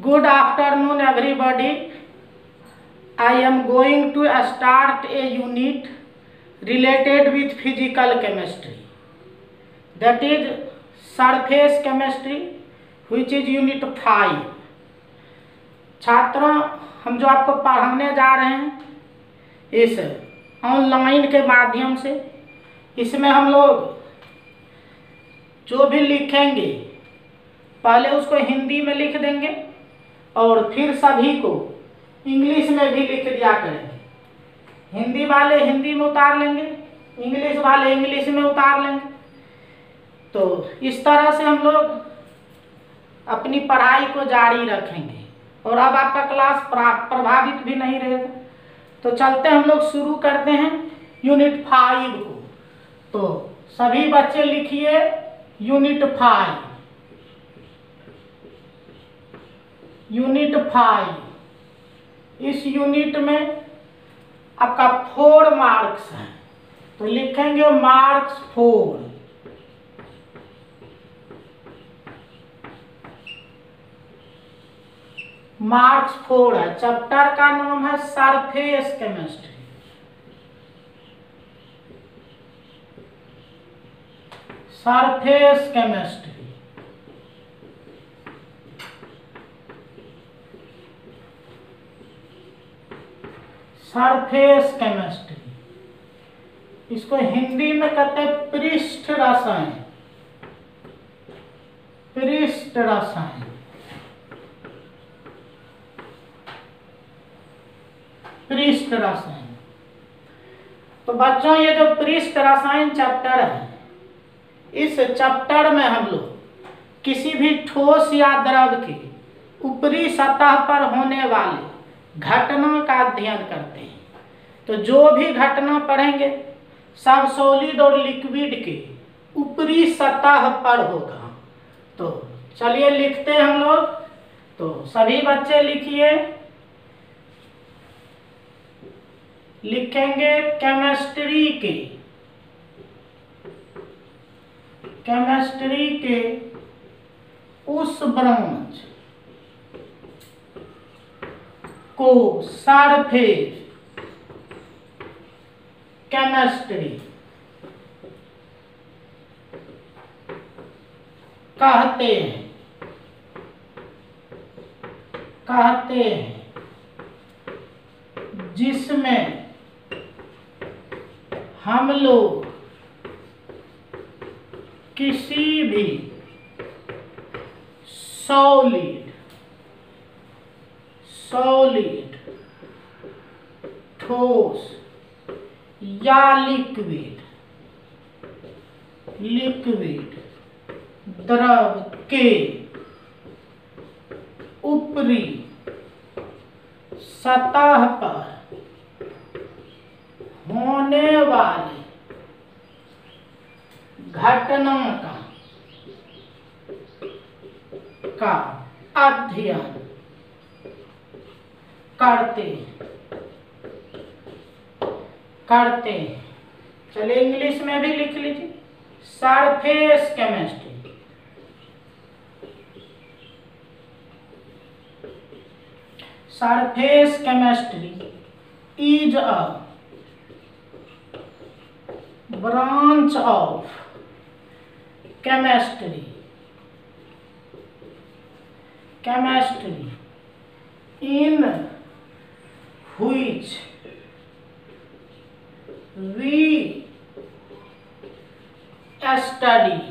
Good afternoon, everybody. I am going to start a unit related with physical chemistry. That is surface chemistry, which is unit 5. छात्रों, हम जो आपको पढ़ाने जा रहे हैं इस ऑनलाइन के माध्यम से, इसमें हम लोग जो भी लिखेंगे पहले उसको हिंदी में लिख देंगे और फिर सभी को इंग्लिश में भी लिख दिया करेंगे। हिंदी वाले हिंदी में उतार लेंगे, इंग्लिश वाले इंग्लिश में उतार लेंगे। तो इस तरह से हम लोग अपनी पढ़ाई को जारी रखेंगे और अब आपका क्लास प्रभावित भी नहीं रहेगा। तो चलते हम लोग शुरू करते हैं यूनिट 5 को। तो सभी बच्चे लिखिए यूनिट 5। यूनिट 5, इस यूनिट में आपका 4 मार्क्स हैं, तो लिखेंगे मार्क्स 4। मार्क्स 4 है। चैप्टर का नाम है surface chemistry. Surface chemistry. Surface chemistry, इसको हिंदी में कहते हैं पृष्ठ रसायन। पृष्ठ रसायन। पृष्ठ रसायन। तो बच्चों, ये जो पृष्ठ रसायन चैप्टर है, इस चैप्टर में हम लोग किसी भी ठोस या द्रव की ऊपरी सतह पर होने वाले घटना का अध्ययन करते हैं। तो जो भी घटना पढ़ेंगे सब सॉलिड और लिक्विड के ऊपरी सतह पर होगा। तो चलिए लिखते हैं हम लोग। तो सभी बच्चे लिखिए। लिखेंगे केमिस्ट्री के उस ब्रांच को सरफेस केमिस्ट्री कहते हैं, जिसमें हम लोग किसी भी सॉलिड ठोस या लिक्विड द्रव के ऊपरी सतह पर होने वाले घटना का अध्ययन करते हैं। चलिए इंग्लिश में भी लिख लीजिए। Surface chemistry. Surface chemistry is a branch of chemistry in which we study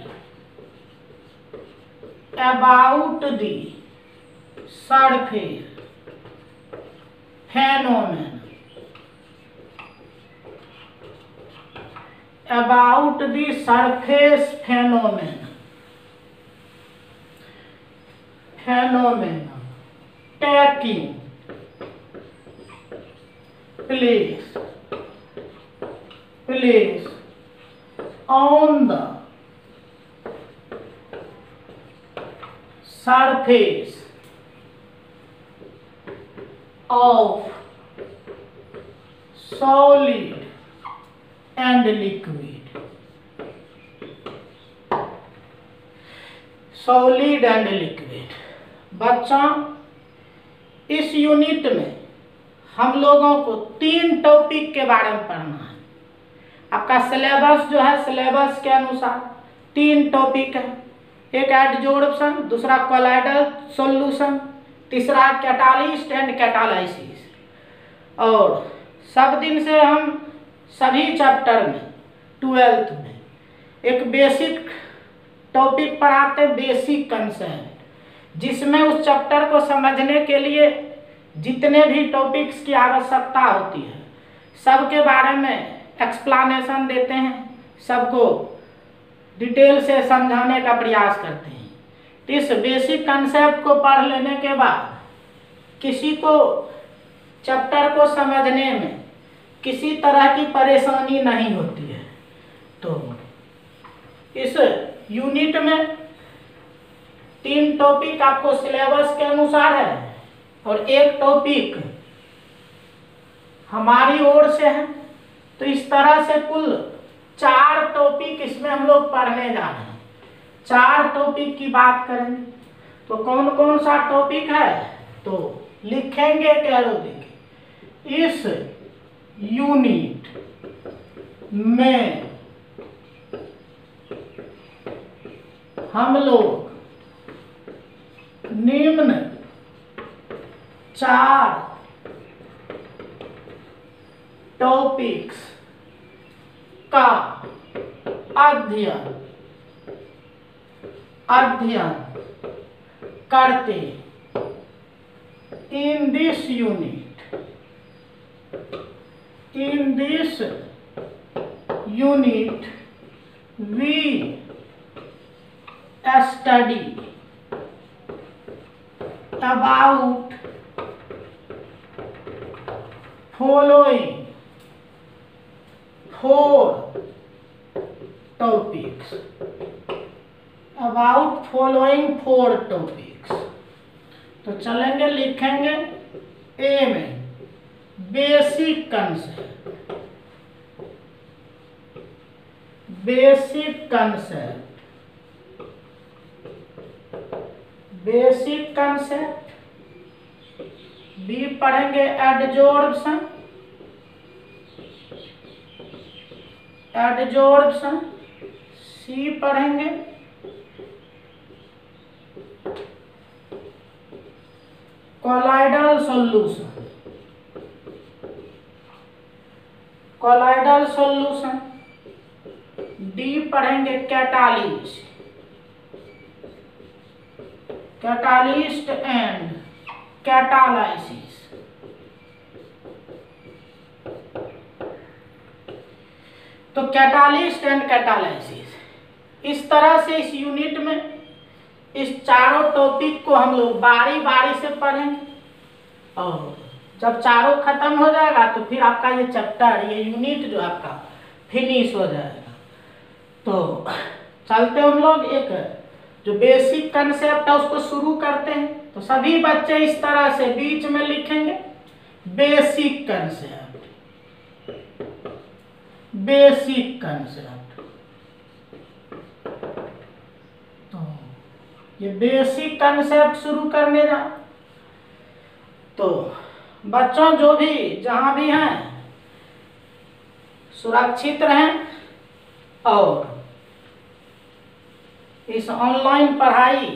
about the surface phenomenon. About the surface phenomenon taking place on the surface of solid and liquid. Solid and liquid. बच्चों इस unit में हम लोगों को 3 topic के बारे में पढ़ना है। आपका सिलेबस जो है, सिलेबस के अनुसार 3 टॉपिक है। एक एडजोर्प्शन, दूसरा कोलाइडल सॉल्यूशन, तीसरा कैटालिस्ट एंड कैटालाइसिस। और सब दिन से हम सभी चैप्टर में 12th में एक बेसिक टॉपिक पढ़ाते हैं, बेसिक कंसेप्ट, जिसमें उस चैप्टर को समझने के लिए जितने भी टॉपिक्स की आवश्यकता होती है सबके बारे में एक्सप्लेनेशन देते हैं, सबको डिटेल से समझाने का प्रयास करते हैं। तो इस बेसिक कंसेप्ट को पढ़ लेने के बाद किसी को चैप्टर को समझने में किसी तरह की परेशानी नहीं होती है। तो इस यूनिट में 3 टॉपिक आपको सिलेबस के अनुसार है और एक टॉपिक हमारी ओर से है। तो इस तरह से कुल 4 टॉपिक इसमें हम लोग पढ़ने जा रहे हैं। 4 टॉपिक की बात करेंगे तो कौन कौन सा टॉपिक है तो लिखेंगे, कह लो देखिए। इस यूनिट में हम लोग निम्न 4 टॉपिक्स का अध्ययन करते in this unit we study about following 4 topics. तो चलेंगे, लिखेंगे ए में बेसिक कंसेप्ट, बी पढ़ेंगे एडजोर्प्शन, सी पढ़ेंगे कोलाइडल सॉल्यूशन, डी पढ़ेंगे कैटालिस्ट एंड कैटालाइसिस। तो कैटालिस्ट एंड कैटालाइसिस, इस तरह से इस यूनिट में इस चारों टॉपिक को हम लोग बारी बारी से पढ़ेंगे और जब चारों खत्म हो जाएगा तो फिर आपका ये चैप्टर, ये यूनिट जो आपका फिनिश हो जाएगा। तो चलते हम लोग एक जो बेसिक कंसेप्ट है उसको शुरू करते हैं। तो सभी बच्चे इस तरह से बीच में लिखेंगे बेसिक कंसेप्ट। तो ये बेसिक कंसेप्ट शुरू करने जा। तो बच्चों जो भी जहां भी हैं सुरक्षित रहें और इस ऑनलाइन पढ़ाई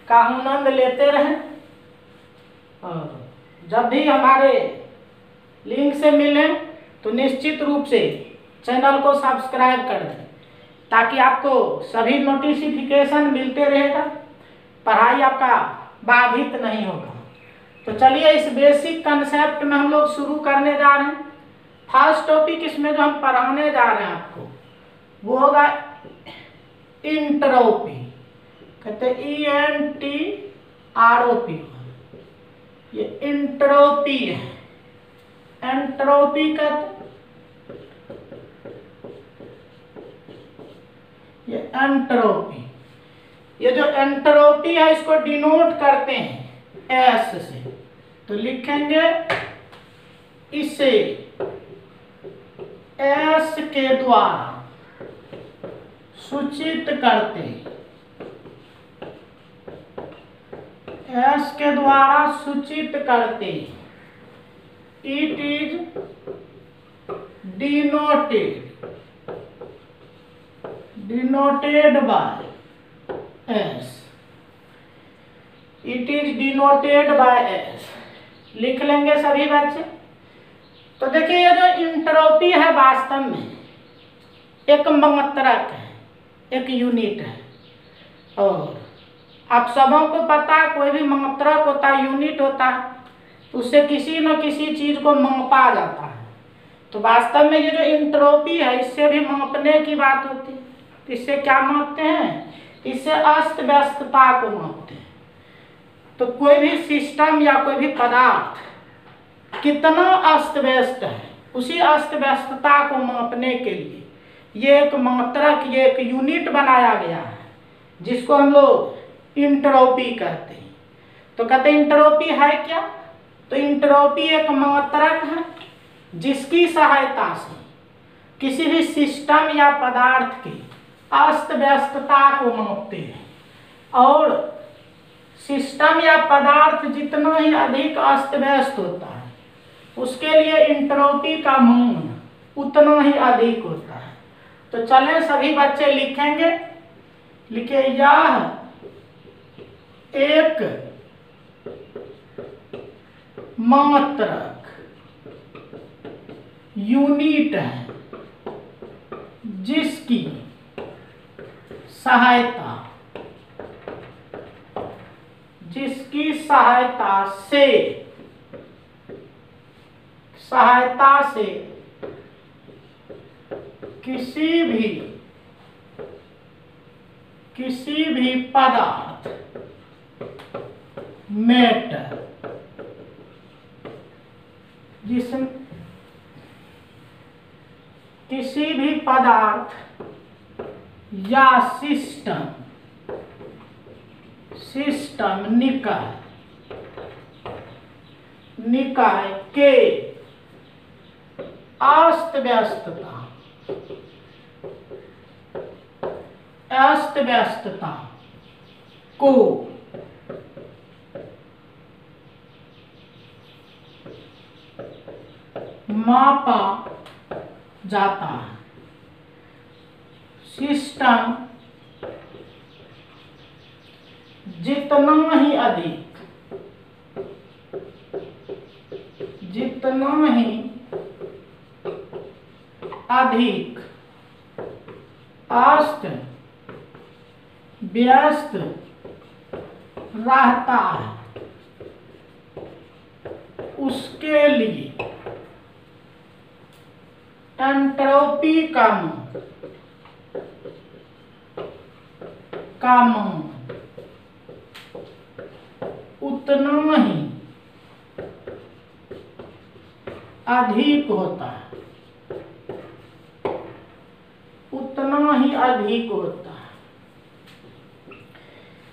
का आनंद लेते रहें। और जब भी हमारे लिंक से मिलें तो निश्चित रूप से चैनल को सब्सक्राइब कर दें ताकि आपको सभी नोटिफिकेशन मिलते रहेगा, पढ़ाई आपका बाधित नहीं होगा। तो चलिए इस बेसिक कंसेप्ट में हम लोग शुरू करने जा रहे हैं। फर्स्ट टॉपिक इसमें जो हम पढ़ाने जा रहे हैं आपको वो होगा इंट्रोपी, कहते हैं ENTROP। ये इंट्रोपी है, एंट्रोपी कहते, ये एंट्रोपी। ये जो एंट्रोपी है इसको डिनोट करते हैं S से। तो लिखेंगे इसे S के द्वारा सूचित करते हैं, एस के द्वारा सूचित करते, it is denoted by S, it is denoted by S लिख लेंगे सभी बच्चे। तो देखिए ये जो इंट्रोपी है वास्तव में एक मात्रक है, एक यूनिट है, और आप सबों को पता है कोई भी मात्रक होता है, यूनिट होता है, उससे किसी न किसी चीज को मापा जाता है। तो वास्तव में ये जो इंट्रोपी है इससे भी मापने की बात होती है। तो इससे क्या मापते हैं? इससे अस्त व्यस्तता को मापते हैं। तो कोई भी सिस्टम या कोई भी पदार्थ कितना अस्त व्यस्त है, उसी अस्त व्यस्तता को मापने के लिए ये एक मात्रक, ये एक यूनिट बनाया गया है जिसको हम लोग इंट्रोपी कहते हैं। तो कहते हैं इंट्रोपी है क्या? तो इंट्रोपी एक मात्रक है जिसकी सहायता से किसी भी सिस्टम या पदार्थ की अस्त व्यस्तता को मापते हैं, और सिस्टम या पदार्थ जितना ही अधिक अस्त व्यस्त होता है उसके लिए इंट्रोपी का मान उतना ही अधिक होता है। तो चलें सभी बच्चे लिखेंगे, लिखिए यह एक मात्रक यूनिट है जिसकी सहायता से किसी भी पदार्थ, मैटर, जिसमें किसी भी पदार्थ या सिस्टम निकाय के अस्त व्यस्तता को मापा जाता है। सिस्टम जितना ही अधिक अस्त व्यस्त रहता है उसके लिए एंट्रोपी का मान उतना ही अधिक होता है,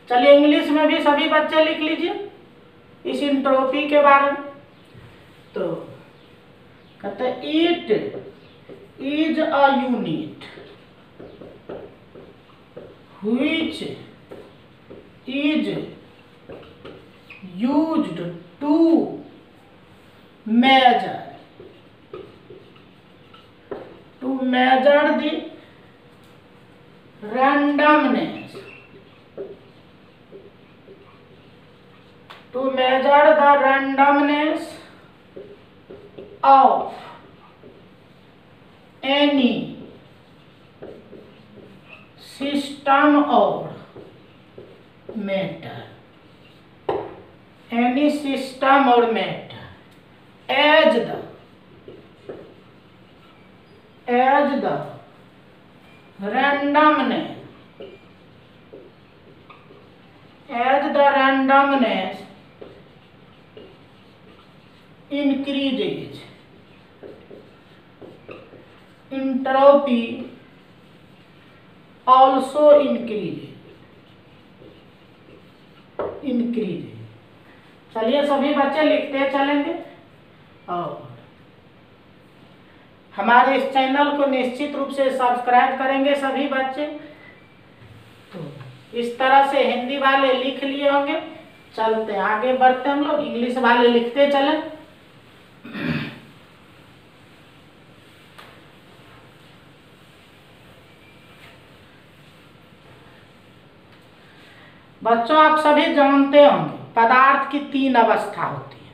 चलिए इंग्लिश में भी सभी बच्चे लिख लीजिए इस इंट्रोपी के बारे में। तो कहते हैं it is a unit which is used to measure the randomness of any system or matter, as the randomness increases, entropy also increases। चलिए सभी बच्चे लिखते चलेंगे, और हमारे इस चैनल को निश्चित रूप से सब्सक्राइब करेंगे सभी बच्चे। तो इस तरह से हिंदी वाले लिख लिए होंगे, चलते हैं आगे बढ़ते हैं, हम लोग इंग्लिश वाले लिखते चले। बच्चों आप सभी जानते होंगे पदार्थ की 3 अवस्था होती है।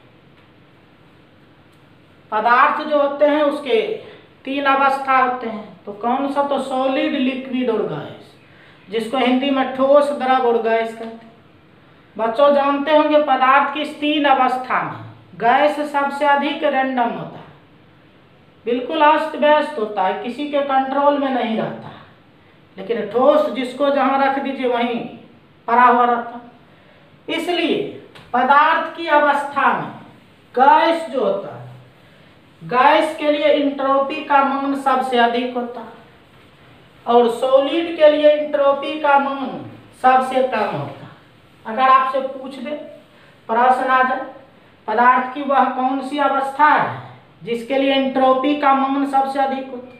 पदार्थ जो होते हैं उसके 3 अवस्था होते हैं। तो कौन सा? तो सॉलिड, लिक्विड और गैस, जिसको हिंदी में ठोस, द्रव और गैस कहते हैं। बच्चों जानते होंगे पदार्थ की इस 3 अवस्था में गैस सबसे अधिक रैंडम होता है, बिल्कुल अस्त व्यस्त होता है, किसी के कंट्रोल में नहीं रहता। लेकिन ठोस जिसको जहां रख दीजिए वहीं पड़ा हुआ रहता। इसलिए पदार्थ की अवस्था में गैस जो होता है, गैस के लिए इंट्रोपी का मान सबसे अधिक होता है और सॉलिड के लिए इंट्रोपी का मान सबसे कम होता है। अगर आपसे पूछ दे, प्रश्न आ जाए पदार्थ की वह कौन सी अवस्था है जिसके लिए इंट्रोपी का मान सबसे अधिक होता है,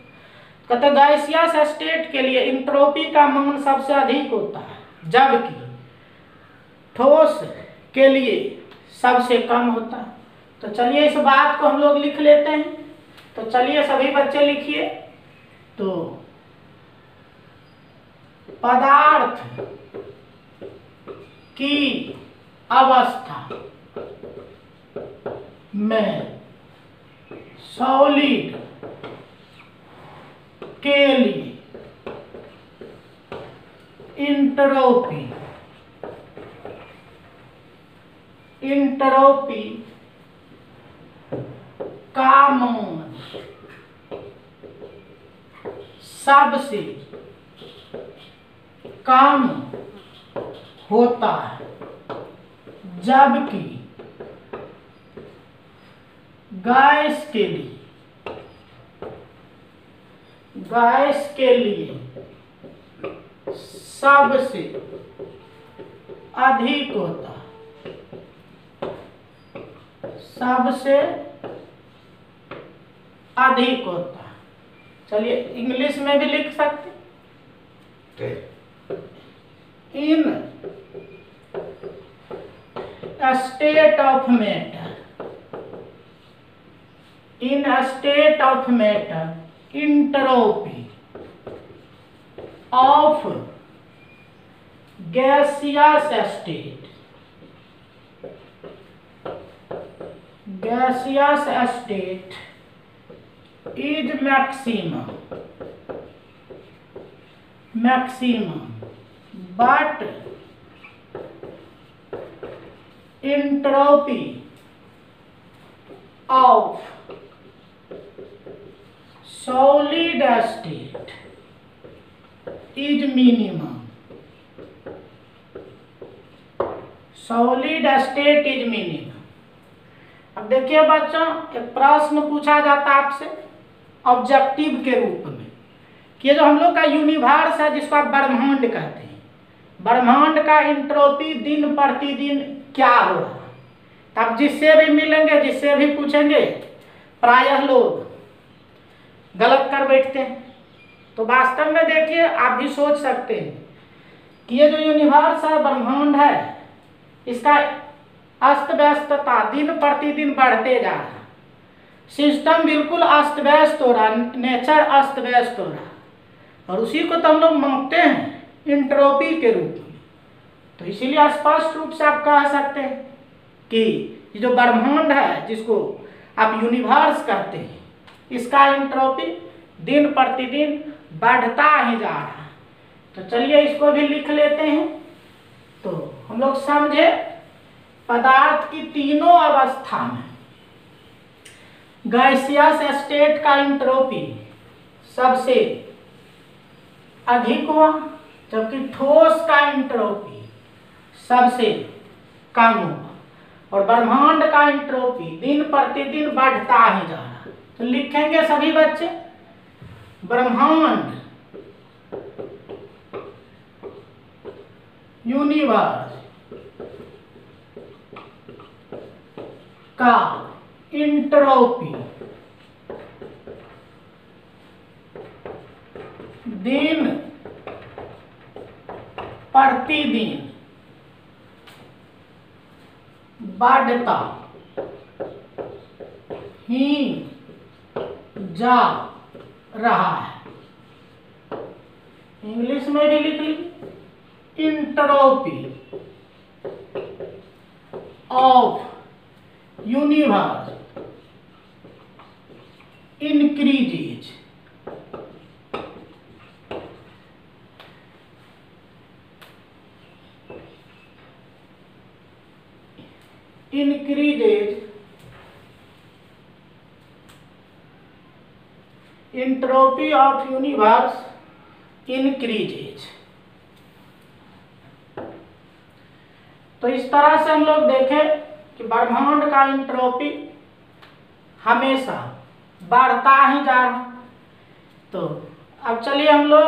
कहते गैसियस स्टेट के लिए इंट्रोपी का मान सबसे अधिक होता है, जबकि ठोस के लिए सबसे कम होता है। तो चलिए इस बात को हम लोग लिख लेते हैं। तो चलिए सभी बच्चे लिखिए। तो पदार्थ की अवस्था में सॉलिड के लिए इंट्रोपी का मान सबसे कम होता है, जबकि गैस के लिए सबसे अधिक होता है, सबसे अधिक होता है। चलिए इंग्लिश में भी लिख सकते। इन state of matter entropy of gaseous state is maximum but entropy of solid state is minimum। Solid state is minimum. अब देखिए बच्चों, एक प्रश्न पूछा जाता है आपसे ऑब्जेक्टिव के रूप में कि जो हम लोग का यूनिवर्स है जिसको आप ब्रह्मांड कहते हैं, ब्रह्मांड का इंट्रोपी दिन प्रतिदिन क्या हो रहा है। तब जिससे भी मिलेंगे, जिससे भी पूछेंगे, प्रायः लोग गलत कर बैठते हैं। तो वास्तव में देखिए आप भी सोच सकते हैं कि ये जो यूनिवर्स है, ब्रह्मांड है, इसका अस्त व्यस्तता दिन प्रतिदिन बढ़ते जा रहा है। सिस्टम बिल्कुल अस्त व्यस्त हो रहा, नेचर अस्त व्यस्त हो रहा, और उसी को तो हम लोग मापते हैं इंट्रोपी के रूप में। तो इसीलिए स्पष्ट रूप से आप कह सकते हैं कि ये जो ब्रह्मांड है जिसको आप यूनिवर्स कहते हैं, इसका इंट्रोपी दिन प्रतिदिन बढ़ता ही जा रहा है। तो चलिए इसको भी लिख लेते हैं। तो हम लोग समझे पदार्थ की तीनों अवस्था में गैसियस स्टेट का इंट्रोपी सबसे अधिक हुआ, जबकि ठोस का इंट्रोपी सबसे कम हुआ, और ब्रह्मांड का इंट्रोपी दिन प्रतिदिन बढ़ता ही जा रहा। तो लिखेंगे सभी बच्चे, ब्रह्मांड यूनिवर्स का इंट्रोपी दिन प्रतिदिन बढ़ता ही जा रहा है। इंग्लिश में भी लिख ली, entropy of universe increases. Entropy of universe increases. तो इस तरह से हम लोग देखें कि ब्रह्मांड का एंट्रोपी हमेशा बढ़ता ही जा रहा। तो अब चलिए हम लोग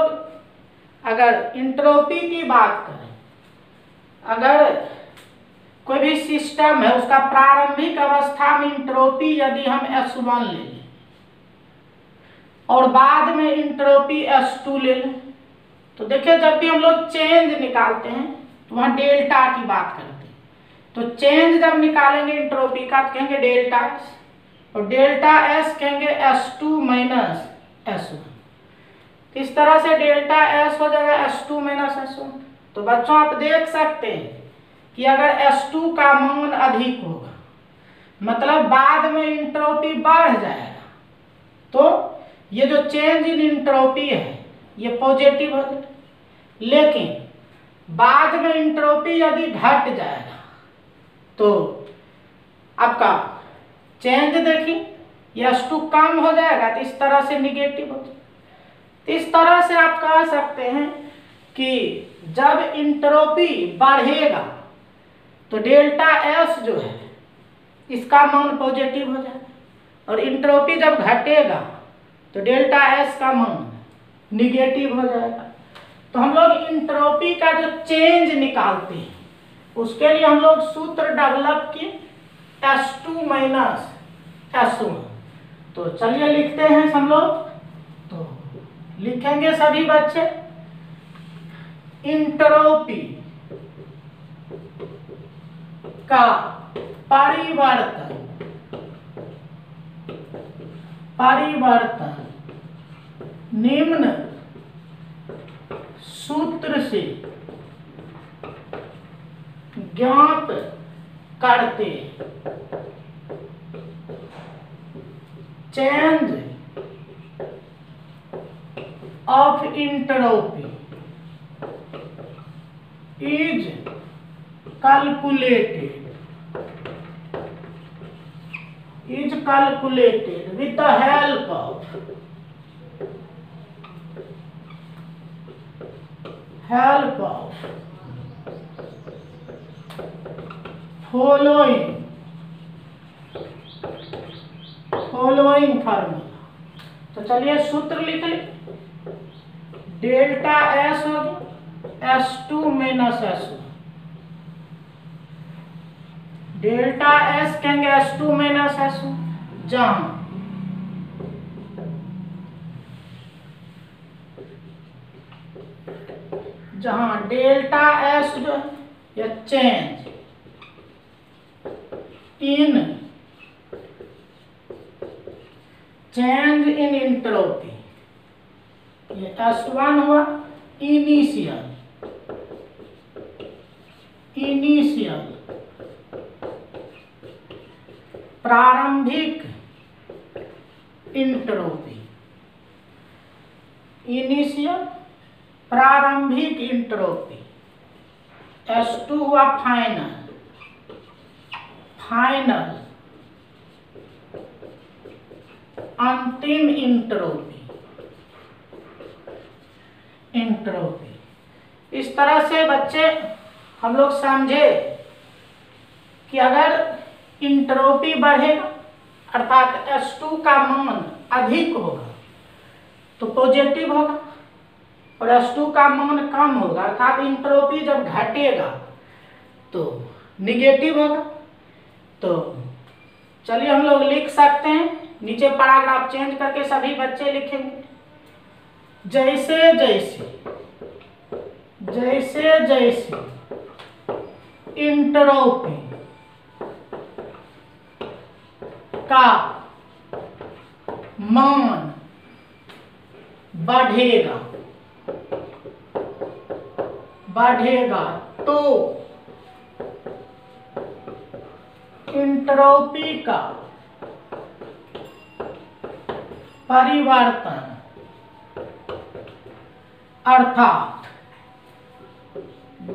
अगर एंट्रोपी की बात करें, अगर कोई भी सिस्टम है उसका प्रारंभिक अवस्था में एंट्रोपी यदि हम S1 ले लें और बाद में एंट्रोपी S2 ले लें, तो देखिए जब भी हम लोग चेंज निकालते हैं तो वहाँ डेल्टा की बात करते हैं। तो चेंज जब निकालेंगे एंट्रोपी का तो कहेंगे डेल्टा S, और डेल्टा S कहेंगे S2 माइनस S1। तो इस तरह से डेल्टा S हो जाएगा S2 माइनस S1। तो बच्चों आप देख सकते हैं कि अगर S2 का मान अधिक होगा मतलब बाद में एंट्रोपी बढ़ जाएगा, तो ये जो चेंज इन एंट्रोपी है ये पॉजिटिव हो जाएगा। लेकिन बाद में एंट्रोपी यदि घट जाएगा तो आपका चेंज देखिए ये S2 कम हो जाएगा, तो इस तरह से निगेटिव हो जाएगा। तो इस तरह से आप कह सकते हैं कि जब एंट्रोपी बढ़ेगा तो डेल्टा S जो है इसका मान पॉजिटिव हो जाएगा, और एंट्रोपी जब घटेगा तो डेल्टा S का मान निगेटिव हो जाएगा। तो हम लोग एंट्रोपी का जो चेंज निकालते हैं उसके लिए हम लोग सूत्र डेवलप किए S2 माइनस S1। तो चलिए लिखते हैं हम लोग। तो लिखेंगे सभी बच्चे, एंट्रोपी का परिवर्तन निम्न सूत्र से ज्ञात करते change of entropy is calculated with the help of following formula. तो चलिए सूत्र लिख ले, डेल्टा S हो गया S2 minus S1। Delta S कहेंगे S2 माइनस S1, जहां डेल्टा S जो है या चेंज इन एंट्रोपी, ये S1 हुआ इनिशियल प्रारंभिक एंट्रोपी, इनिशियल प्रारंभिक एंट्रोपी। S2 हुआ फाइनल अंतिम एंट्रोपी। इस तरह से बच्चे हम लोग समझे कि अगर एंट्रोपी बढ़ेगा अर्थात S2 का मान अधिक होगा तो पॉजिटिव होगा, और S2 का मान कम होगा अर्थात एंट्रोपी जब घटेगा तो निगेटिव होगा। तो चलिए हम लोग लिख सकते हैं, नीचे पैराग्राफ चेंज करके सभी बच्चे लिखेंगे, जैसे जैसे एंट्रोपी का मान बढ़ेगा तो इंट्रोपी का परिवर्तन अर्थात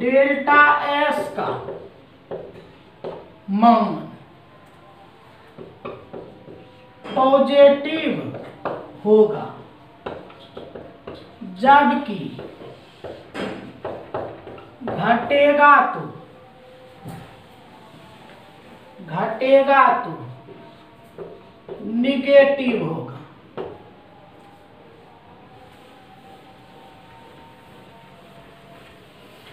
डेल्टा एस का मान पॉजिटिव होगा, जबकि घटेगा तो निगेटिव होगा।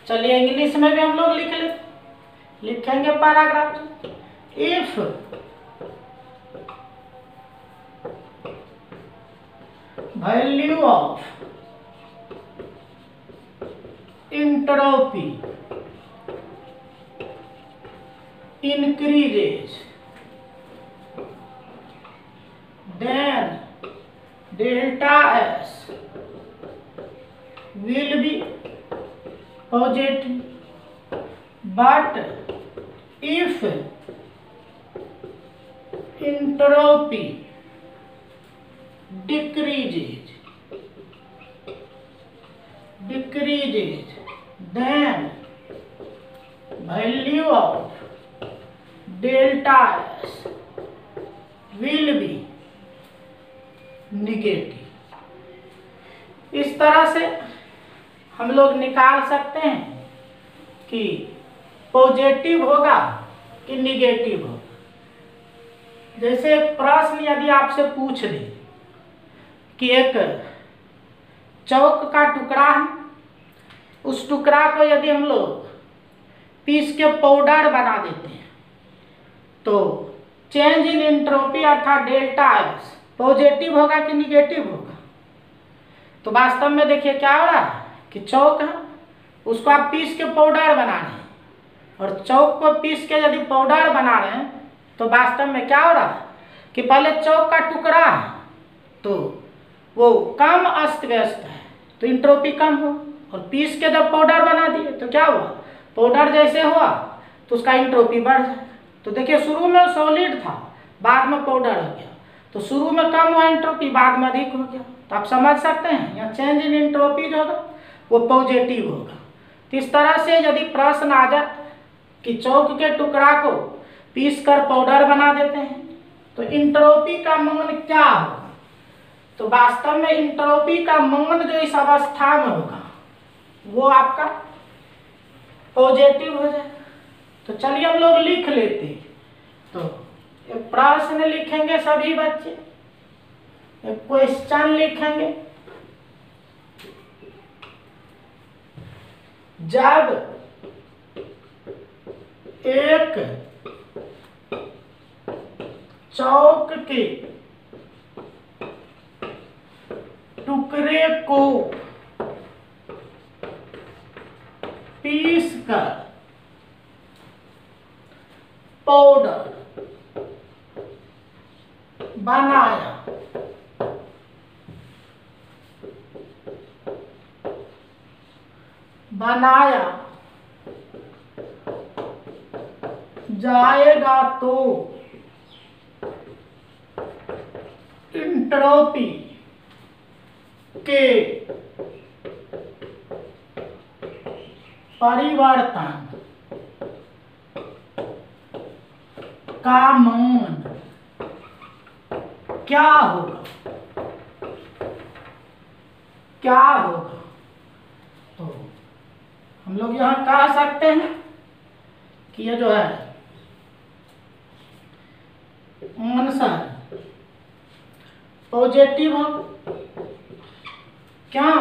चलिए इंग्लिश में भी हम लोग लिखेंगे paragraph. If value of entropy increases, then delta S will be positive. But if entropy decreases, then value of delta S will be negative। इस तरह से हम लोग निकाल सकते हैं कि पॉजिटिव होगा कि निगेटिव होगा। जैसे प्रश्न यदि आपसे पूछ दे कि एक चौक का टुकड़ा है, उस टुकड़ा को यदि हम लोग पीस के पाउडर बना देते हैं तो चेंज इन एंट्रोपी अर्थात डेल्टा एस पॉजिटिव होगा कि निगेटिव होगा। तो वास्तव में देखिए क्या हो रहा है कि चौक है, उसको आप पीस के पाउडर बना रहे हैं, और चौक को पीस के यदि पाउडर बना रहे हैं तो वास्तव में क्या हो रहा है कि पहले चौक का टुकड़ा है तो वो कम अस्त व्यस्त है तो इंट्रोपी कम हो, और पीस के जब पाउडर बना दिए तो क्या हुआ, पाउडर जैसे हुआ तो उसका इंट्रोपी बढ़ जाए। तो देखिए शुरू में सॉलिड था, बाद में पाउडर हो गया, तो शुरू में कम हुआ इंट्रोपी, बाद में अधिक हो गया। तो आप समझ सकते हैं यहाँ चेंज इन इंट्रोपी जो होगा वो पॉजिटिव होगा। तो इस तरह से यदि प्रश्न आ जाए कि चौक के टुकड़ा को पीस कर पाउडर बना देते हैं तो इंट्रोपी का मान क्या होगा, तो वास्तव में इंट्रोपी का मान जो इस अवस्था में होगा वो आपका पॉजिटिव हो जाए। तो चलिए हम लोग लिख लेते हैं। तो एक प्रश्न लिखेंगे सभी बच्चे, एक क्वेश्चन लिखेंगे। जब एक चौक के टुकड़े को पीस कर पाउडर बनाया जाएगा तो इंट्रोपी के परिवर्तन का मान क्या होगा, तो हम लोग यहाँ कह सकते हैं कि ये जो है आंसर पॉजिटिव हो। क्या,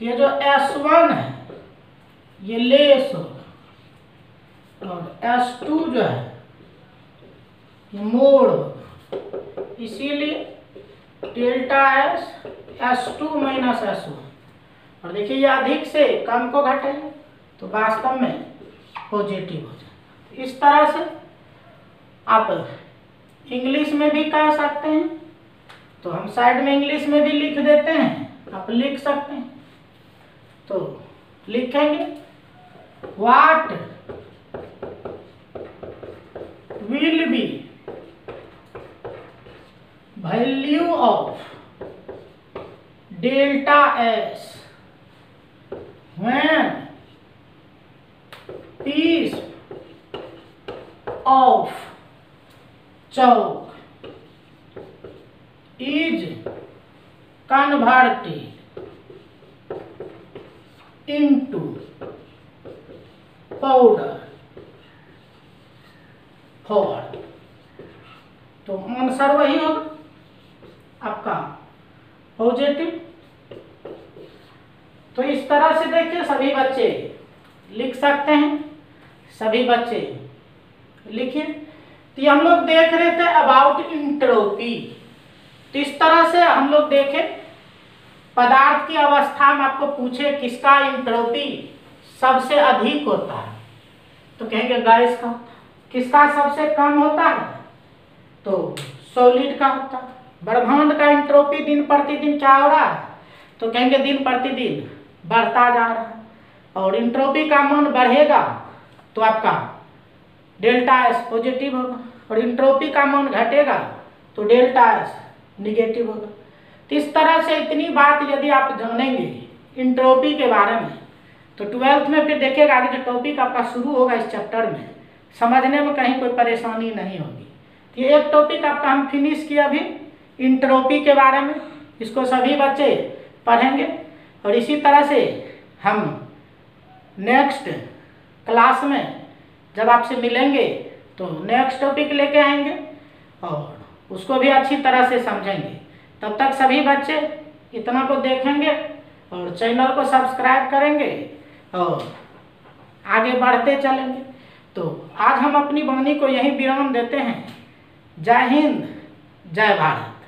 तो ये जो S1 है ये लेस होगा और S2 जो है ये मोड़ होगा, इसीलिए delta S S2 minus S1। और देखिए ये अधिक से कम को घटाएंगे तो वास्तव में पॉजिटिव हो जाए। इस तरह से आप इंग्लिश में भी कह सकते हैं, तो हम साइड में इंग्लिश में भी लिख देते हैं, आप लिख सकते हैं। तो लिखेंगे what will be value of delta S when piece of chalk is converted into powder for, तो आंसर वही होगा आपका पॉजिटिव। तो इस तरह से देखिए सभी बच्चे लिख सकते हैं, सभी बच्चे लिखिए। तो ये हम लोग देख रहे थे अबाउट इंट्रोपी। तो इस तरह से हम लोग देखें पदार्थ की अवस्था में आपको पूछे किसका इंट्रोपी सबसे अधिक होता है, तो कहेंगे गैस का। किसका सबसे कम होता है, तो सॉलिड का होता है। ब्रह्मांड का इंट्रोपी दिन प्रतिदिन क्या हो रहा है, तो कहेंगे दिन प्रतिदिन बढ़ता जा रहा है। और इंट्रोपी का मान बढ़ेगा तो आपका डेल्टा एस पॉजिटिव होगा, और इंट्रोपी का मान घटेगा तो डेल्टा एस निगेटिव होगा। तो इस तरह से इतनी बात यदि आप जानेंगे इंट्रोपी के बारे में, तो 12th में फिर देखिएगा आगे जो टॉपिक आपका शुरू होगा इस चैप्टर में, समझने में कहीं कोई परेशानी नहीं होगी। तो ये एक टॉपिक आपका हम फिनिश किया अभी इंट्रोपी के बारे में, इसको सभी बच्चे पढ़ेंगे। और इसी तरह से हम नेक्स्ट क्लास में जब आपसे मिलेंगे तो नेक्स्ट टॉपिक लेके आएंगे और उसको भी अच्छी तरह से समझेंगे। तब तक सभी बच्चे इतना को देखेंगे और चैनल को सब्सक्राइब करेंगे और आगे बढ़ते चलेंगे। तो आज हम अपनी वाणी को यहीं विराम देते हैं। जय हिंद, जय भारत।